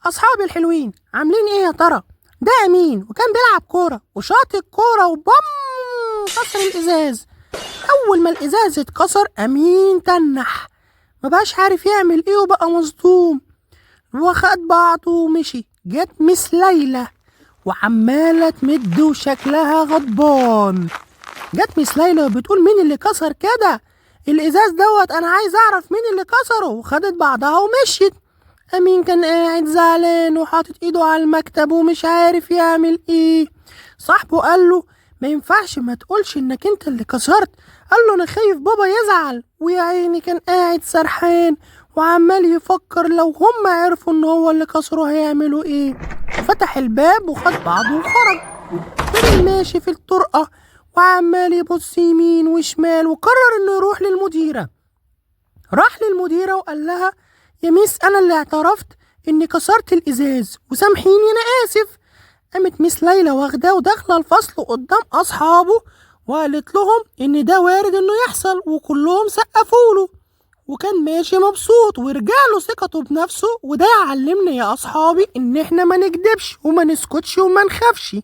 أصحابي الحلوين عاملين إيه يا ترى؟ ده أمين وكان بيلعب كورة وشاط الكورة وبام كسر الإزاز. أول ما الإزاز اتكسر أمين تنح، مبقاش عارف يعمل إيه وبقى مصدوم وخد بعضه ومشي. جت مس ليلى وعمالة تمد وشكلها غضبان. جت مس ليلى وبتقول مين اللي كسر كده الإزاز دوت، أنا عايز أعرف مين اللي كسره. وخدت بعضها ومشيت. أمين كان قاعد زعلان وحاطط إيده على المكتب ومش عارف يعمل إيه. صاحبه قال له ما ينفعش ما تقولش إنك أنت اللي كسرت. قال له أنا خايف بابا يزعل. ويا عيني كان قاعد سرحان وعمال يفكر لو هم عرفوا إن هو اللي كسره هيعملوا إيه. فتح الباب وخد بعضه وخرج. فضل ماشي في الطرقة وعمال يبص يمين وشمال وقرر إنه يروح للمديرة. راح للمديرة وقال لها يا ميس أنا اللي اعترفت إني كسرت الإزاز وسامحيني أنا آسف. قامت ميس ليلى واخداه وداخلة الفصل قدام أصحابه وقالت لهم إن ده وارد إنه يحصل وكلهم سقفوله وكان ماشي مبسوط ورجعله ثقته بنفسه. وده يعلمنا يا أصحابي إن إحنا ما نكدبش وما نسكتش وما نخافش.